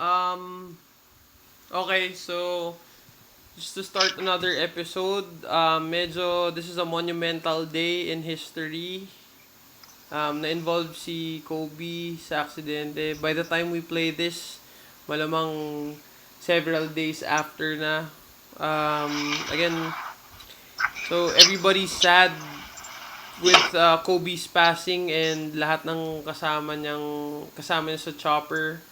Um, okay, so just to start another episode, medyo this is a monumental day in history. Na-involve si Kobe sa aksidente. By the time we play this, malamang several days after na. Again, so everybody's sad with Kobe's passing and lahat ng kasama niya sa chopper.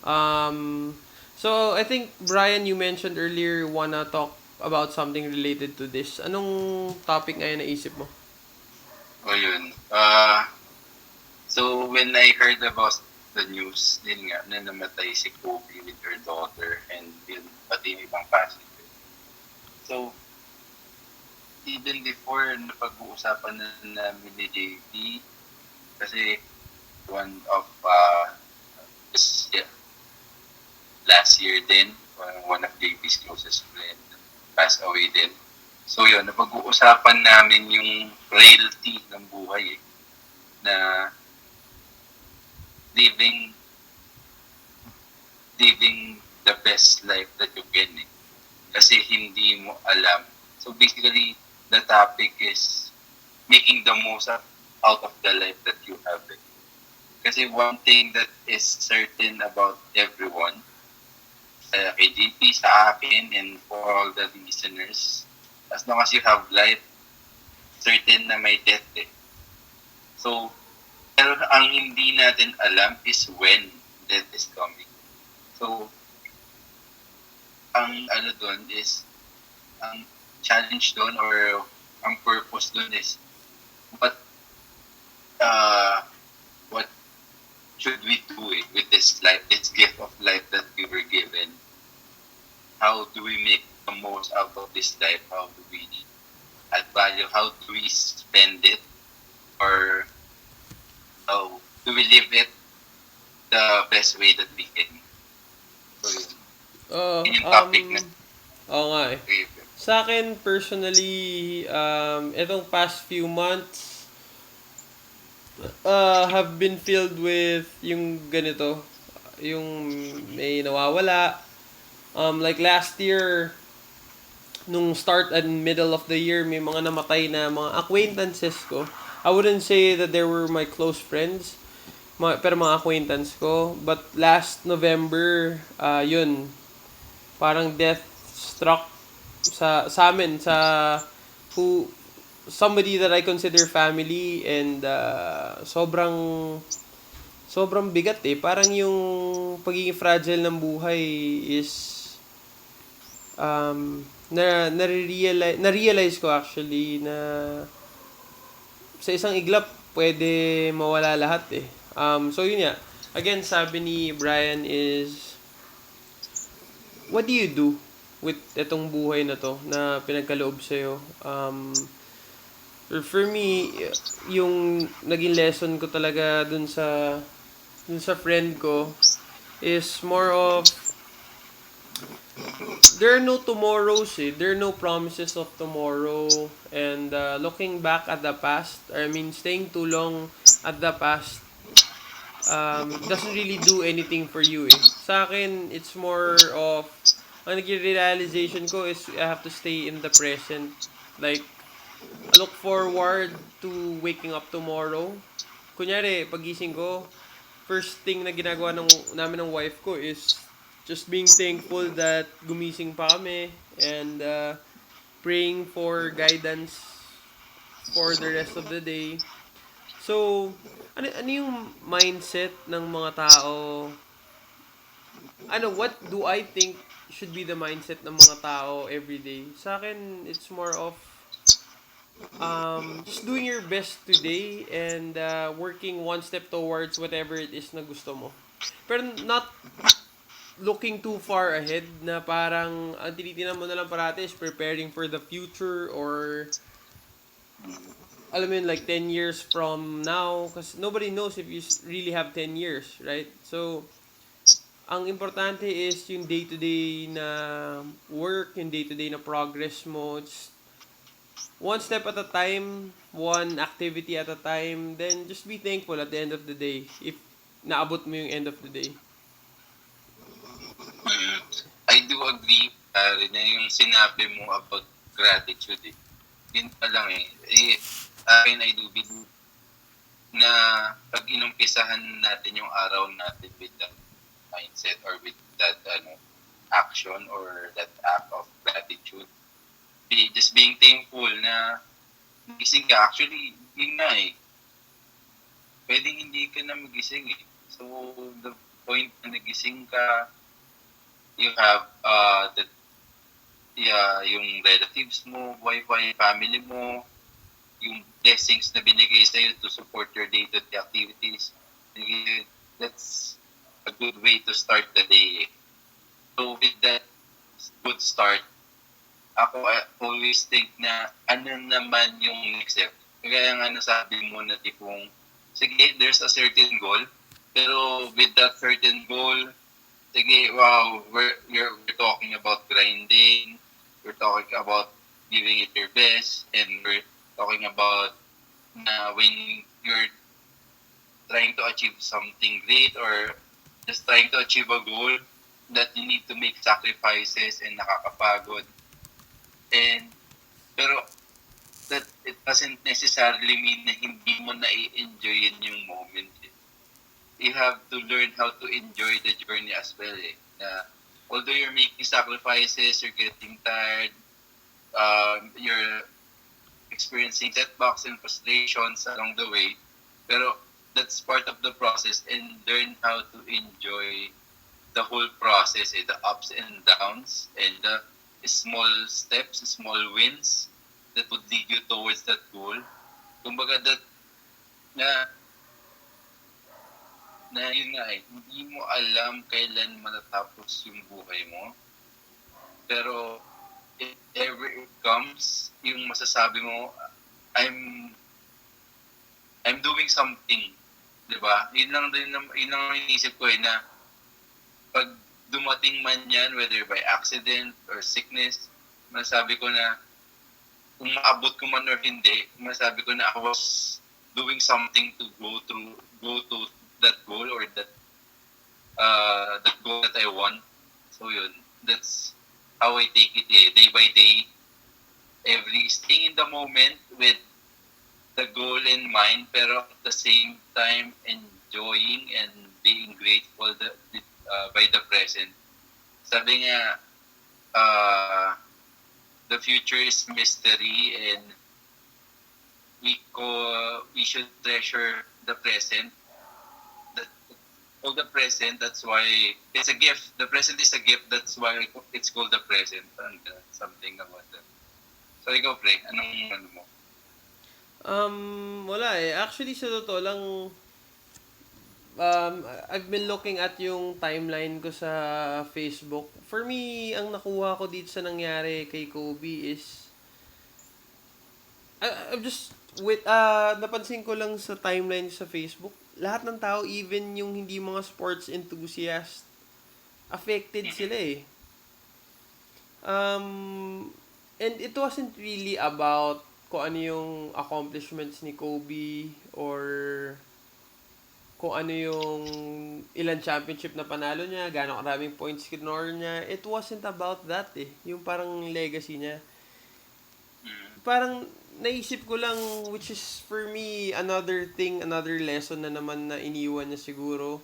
Um, so I think Brian, you mentioned earlier you wanna talk about something related to this. Anong topic ngayon naisip mo? O yun. So when I heard about the news, din nga, na namatay si Kobe with her daughter and yun, pati yung ibang passenger. So, even before, napag-uusapan na namin ni JP, kasi one of, this, yeah, last year din, one of JP's closest friend passed away din. So yun, napag-uusapan namin yung frailty ng buhay na living living the best life that you can Kasi hindi mo alam. So basically, the topic is making the most out of the life that you have Kasi one thing that is certain about everyone, kay JP, sa akin, and for all the listeners, as long as you have life, certain na may death So, pero ang hindi natin alam is when death is coming. So, ang ano doon is, ang challenge doon or ang purpose doon is, what what should we do with this life, this gift of life that we were given? How do we make the most out of this life? How do we add value? How do we spend it? Or how do we live it the best way that we can? So, Oh, yun yung topic na oo nga eh. Sa akin, personally, itong past few months, have been filled with yung ganito, yung may nawawala. Like last year, nung start and middle of the year, may mga namatay na mga acquaintances ko. I wouldn't say that they were my close friends, pero mga acquaintance ko. But last November, yun, parang death struck sa amin, sa who somebody that I consider family, and sobrang bigat eh. Parang yung pagiging fragile ng buhay is na-realize ko actually na sa isang iglap pwede mawala lahat eh. So yun nga. Again, sabi ni Brian is, what do you do with itong buhay na to na pinagkaloob sa'yo? For me, yung naging lesson ko talaga dun sa friend ko is more of, there are no tomorrows eh. There are no promises of tomorrow. And looking back at the past, I mean, staying too long at the past doesn't really do anything for you eh. Sa akin, it's more of, ang naging realization ko is I have to stay in the present. Like, I look forward to waking up tomorrow. Kunyari, pagising ko, first thing na ginagawa namin ng wife ko is just being thankful that gumising pa kami, and praying for guidance for the rest of the day. So, ano yung mindset ng mga tao? What do I think should be the mindset ng mga tao every day? Sa akin, it's more of just doing your best today, and working one step towards whatever it is na gusto mo. Pero not looking too far ahead na parang ang tinitingnan mo na lang parati is preparing for the future, or alam mo yun, like 10 years from now, because nobody knows if you really have 10 years, right? So, ang importante is yung day-to-day na work, yung day-to-day na progress mo. Just one step at a time, one activity at a time, then just be thankful at the end of the day if naabot mo yung end of the day. Mm. I do agree, na yung sinabi mo about gratitude eh. Yun pa lang eh. Akin, I do believe na pag inumpisahan natin yung araw natin with that mindset or with that action or that act of gratitude, just being thankful na gising ka. Actually, yun nga eh. Pwedeng hindi ka na magising eh. So, the point na nagising ka, you have that yeah, yung relatives mo, wife, family mo, yung blessings na binigay sa'yo to support your day-to-day activities. That's a good way to start the day. Eh. So with that good start, ako I always think na ano naman yung next step. Kaya nga nasabi mo na tipong, sige, there's a certain goal, pero with that certain goal, sige, wow, we're talking about grinding, we're talking about giving it your best, and we're talking about na when you're trying to achieve something great or just trying to achieve a goal that you need to make sacrifices and nakakapagod. And pero that it doesn't necessarily mean na hindi mo na-enjoy yung moment. Eh. You have to learn how to enjoy the journey as well. Eh. Na although you're making sacrifices, you're getting tired, you're experiencing setbacks and frustrations along the way, pero that's part of the process and learn how to enjoy the whole process, the ups and downs and the small steps, small wins that would lead you towards that goal. Kumbaga that na yun nga eh, hindi mo alam kailan matatapos yung buhay mo. Pero if ever it comes, yung masasabi mo, I'm I'm doing something, 'di ba? Yun lang ang iniisip ko eh na pag dumating man yan, whether by accident or sickness, masabi ko na kung maabot ko man or hindi, masabi ko na I was doing something to go to that goal or that goal that I want. So yun, that's how I take it eh, day by day, every staying in the moment with the goal in mind, pero at the same time enjoying and being grateful by the present. Sabi nga, the future is mystery and we should treasure the present. That all the present, that's why it's a gift. The present is a gift, that's why it's called the present. And something about that. So ikaw, pre, anong ano mo? Wala eh. Actually, sa totoo lang, I've been looking at yung timeline ko sa Facebook. For me, ang nakuha ko dito sa nangyari kay Kobe is, I'm just, napansin ko lang sa timeline sa Facebook, lahat ng tao, even yung hindi mga sports enthusiast, affected sila eh. And it wasn't really about kung ano yung accomplishments ni Kobe or kung ano yung ilan championship na panalo niya, gano'ng karaming points kinor niya. It wasn't about that eh. Yung parang legacy niya. Parang naisip ko lang, which is for me, another thing, another lesson na naman na iniwan niya siguro.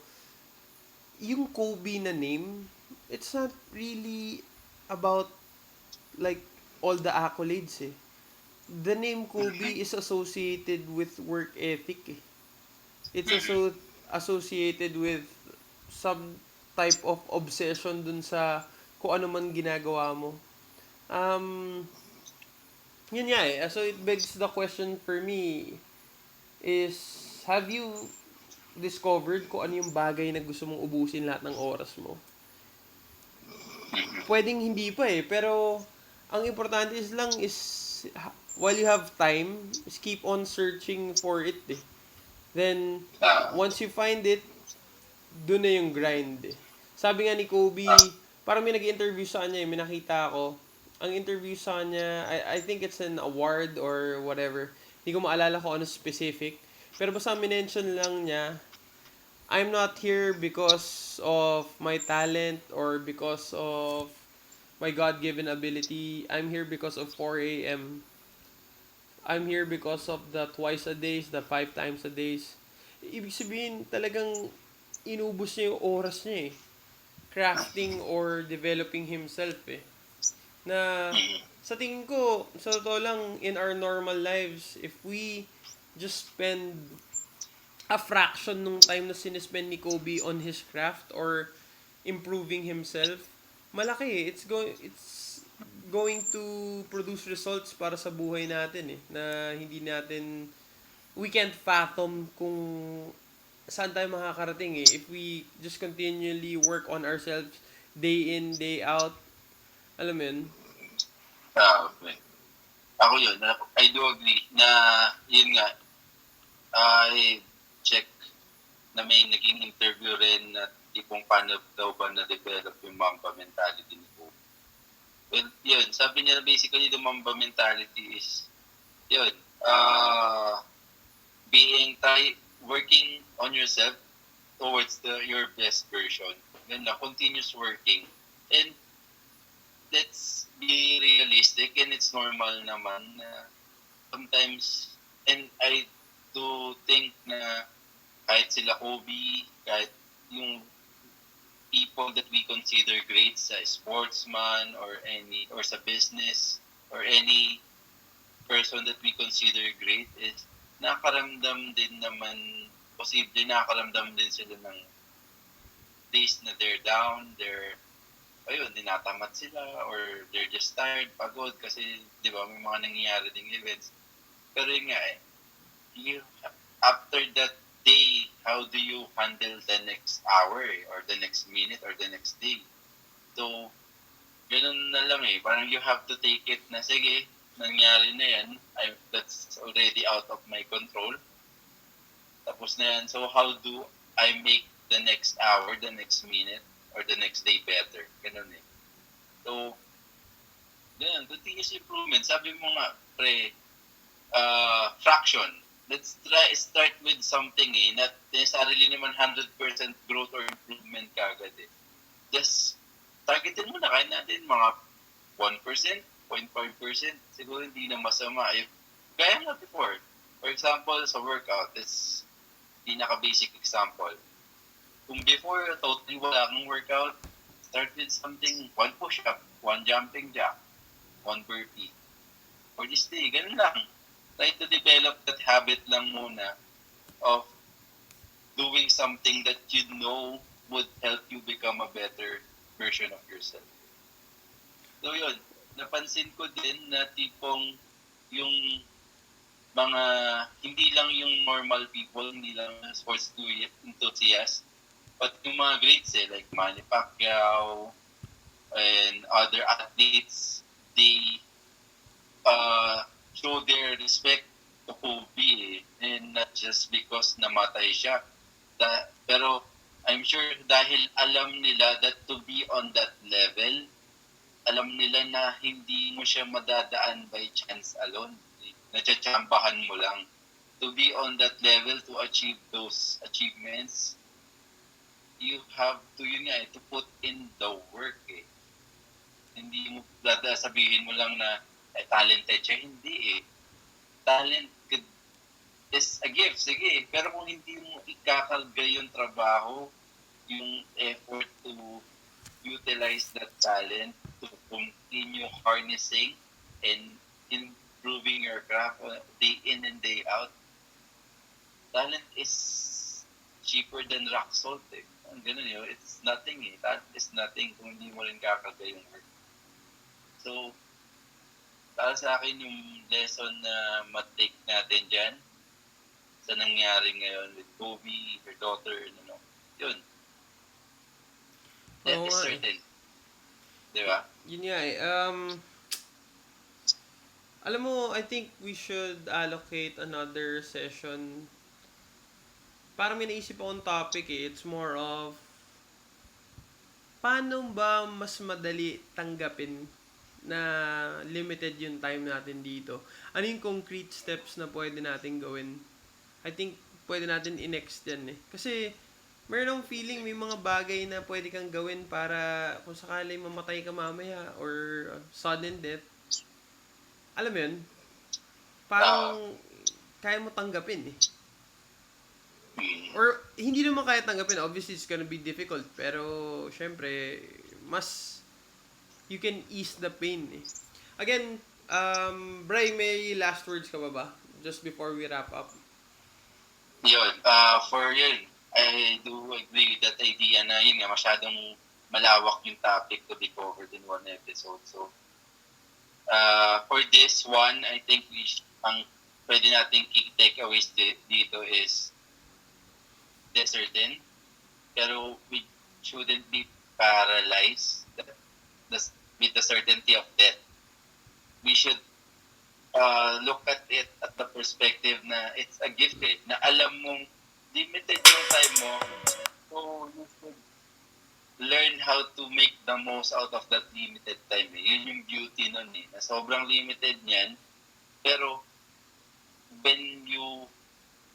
Yung Kobe na name, it's not really about like all the accolades eh. The name Kobe is associated with work ethic eh. It's also associated with some type of obsession dun sa kung ano man ginagawa mo. Um, Yun nga eh. So it begs the question for me is, have you discovered kung ano yung bagay na gusto mong ubusin lahat ng oras mo? Pwedeng hindi pa eh, pero ang importante is lang is while you have time, is keep on searching for it eh. Then, once you find it, doon na yung grind eh. Sabi nga ni Kobe, parang may nag-interview sa kanya, may nakita ako. Ang interview sa kanya, I think it's an award or whatever. Hindi ko maalala kung ano specific. Pero basta minention lang niya, I'm not here because of my talent or because of my God-given ability. I'm here because of 4 a.m. I'm here because of the twice a days, the five times a days. Ibig sabihin, talagang inubos niya yung oras niya eh. Crafting or developing himself eh. Na Mhm. sa tingin ko, sa totoo lang, in our normal lives, if we just spend a fraction nung time na sinespend ni Kobe on his craft or improving himself, malaki eh. It's going to produce results para sa buhay natin eh. Na hindi natin, we can't fathom kung saan tayo makakarating eh. If we just continually work on ourselves day in, day out, alam mo yun? Okay. Ako yun, I do agree na yun nga, I check na may naging interview rin na tipong paano daw ba na-develop yung Mamba Mentality ni Kobe. Well, yun, sabi niya basically the Mamba Mentality is, yun, working on yourself towards your best version. Yun na, continuous working. And let's be realistic and it's normal naman na sometimes, and I do think na kahit sila Kobe, kahit yung people that we consider great sa sportsman or sa business or any person that we consider great is nakaramdam din naman, posible nakaramdam din sila ng days na they're down, ayun, tinatamad sila or they're just tired, pagod kasi, di ba, may mga nangyayari ding events. Pero yun nga eh, you, after that day, how do you handle the next hour or the next minute or the next day? So, ganun na lang eh. Parang you have to take it na, sige, nangyari na yan. That's already out of my control. Tapos na yan. So, how do I make the next hour, the next minute, or the next day better? Ganun eh. So, ganun, continuous improvement. Sabi mo nga, pre, fraction. Let's start with something eh. Not necessarily naman 100% growth or improvement kagad eh. Just targetin mo na, kahit natin mga 1%, 0.5%, siguro hindi na masama. If, gaya nga before, for example, sa workout, it's pinaka-basic example. Kung before, totally wala kang workout, start with something, 1 push-up, 1 jumping jack, 1 burpee. For this day, ganun lang. Try to develop that habit lang muna of doing something that you know would help you become a better version of yourself. So yun, napansin ko din na tipong yung mga, hindi lang yung normal people, hindi lang sports enthusiasts, but yung mga greats eh, like Manny Pacquiao and other athletes, they show their respect to Kobe eh, and not just because namatay siya. Pero I'm sure dahil alam nila that to be on that level, alam nila na hindi mo siya madadaan by chance alone. Natsatsambahan mo lang. To be on that level, to achieve those achievements, you have to, yun nga, to put in the work eh. Hindi mo sabihin mo lang na talented siya. Hindi eh. Talent is a gift, sige. Pero kung hindi mo ikakalga yung trabaho, yung effort to utilize that talent, to continue harnessing and improving your craft day in and day out, talent is cheaper than rock salt eh. Ganun yun. It's nothing eh. That is nothing kung hindi mo rin kakalga yung work. So, para sa akin yung lesson na mat-take natin dyan sa nangyari ngayon with Kobe, her daughter, yun. That Oo is nga eh. certain. Di ba? Yun nga eh. Alam mo, I think we should allocate another session. Parang may naisip akong topic eh. It's more of, paano ba mas madali tanggapin na limited yung time natin dito? Ano yung concrete steps na pwede natin gawin? I think pwede natin i-next yan eh. Kasi meron akong feeling may mga bagay na pwede kang gawin para kung sakali mamatay ka mamaya or sudden death, alam mo yun, Ah, parang kaya mo tanggapin eh. mm, Or hindi naman kaya tanggapin, obviously it's gonna be difficult, pero syempre, mas you can ease the pain eh. Again, Bray, may last words ka ba ba? Just before we wrap up. yun, for yun, I do agree with that idea na yun nga, masyadong malawak yung topic to be covered in one episode. So, for this one, I think ang pwede nating key takeaways dito is certain, pero we shouldn't be paralyzed with the certainty of death. We should look at it at the perspective na it's a gift eh, na alam mong limited yung time mo, so you should learn how to make the most out of that limited time eh. Yun yung beauty nun eh, na sobrang limited niyan, pero when you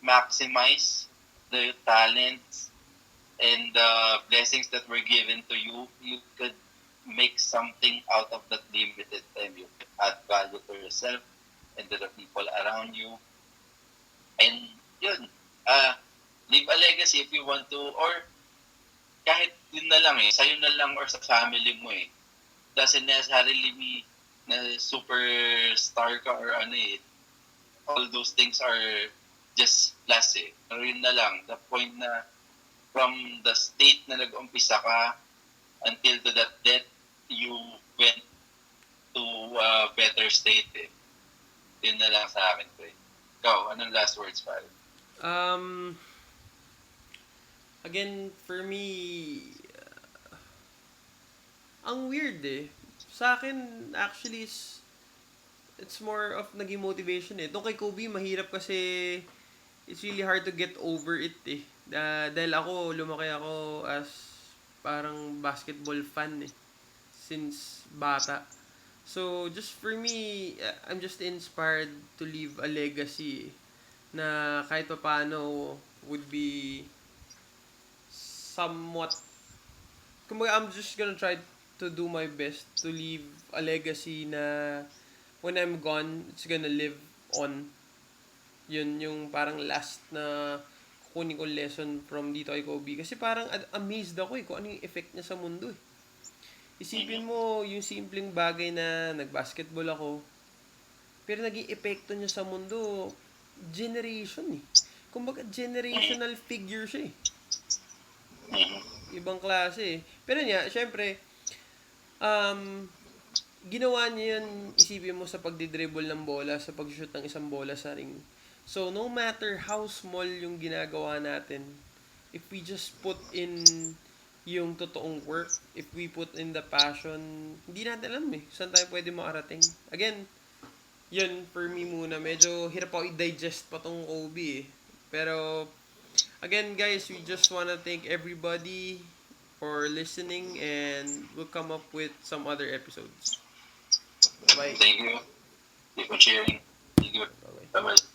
maximize the talents and the blessings that were given to you, you could make something out of that limited time. You could add value to yourself and to the people around you. And yun, leave a legacy if you want to, or kahit yun na lang eh, sa'yo na lang or sa family mo eh. Doesn't necessarily be na superstar ka or ano eh. All those things are just plus eh. Pero yun na lang, the point na from the state na nag-umpisa ka until to that death, you went to a better state eh. Yun na lang sa akin ko eh. Ikaw, anong last words pa? Um, Again, for me, ang weird eh. Sa akin, actually, it's more of naging motivation eh. Itong kay Kobe, mahirap kasi it's really hard to get over it eh. Dahil ako, lumaki ako as parang basketball fan eh. Since bata. So, just for me, I'm just inspired to leave a legacy na kahit pa paano would be somewhat, kumbaga I'm just gonna try to do my best to leave a legacy na when I'm gone, it's gonna live on. Yun yung parang last na kukunin ko lesson from dito kay Kobe. Kasi parang amazed ako eh kung ano yung effect niya sa mundo eh. Isipin Mm-hmm. mo yung simpleng bagay na nag-basketball ako, pero naging epekto niya sa mundo, generation eh. Kumbaga generational figure siya eh. Mm-hmm. Ibang klase eh. Pero niya, syempre, um, ginawa niya yan, isipin mo sa pagdidribble ng bola, sa pag-shoot ng isang bola sa ring. So, no matter how small yung ginagawa natin, if we just put in yung totoong work, if we put in the passion, hindi natin alam eh, saan tayo pwede makarating. Again, yun, for me muna, medyo hirap ako i-digest pa tong OB eh. Pero, again guys, we just wanna thank everybody for listening and we'll come up with some other episodes. Bye-bye. Thank you. Keep on sharing. Thank you. Bye-bye. Bye-bye.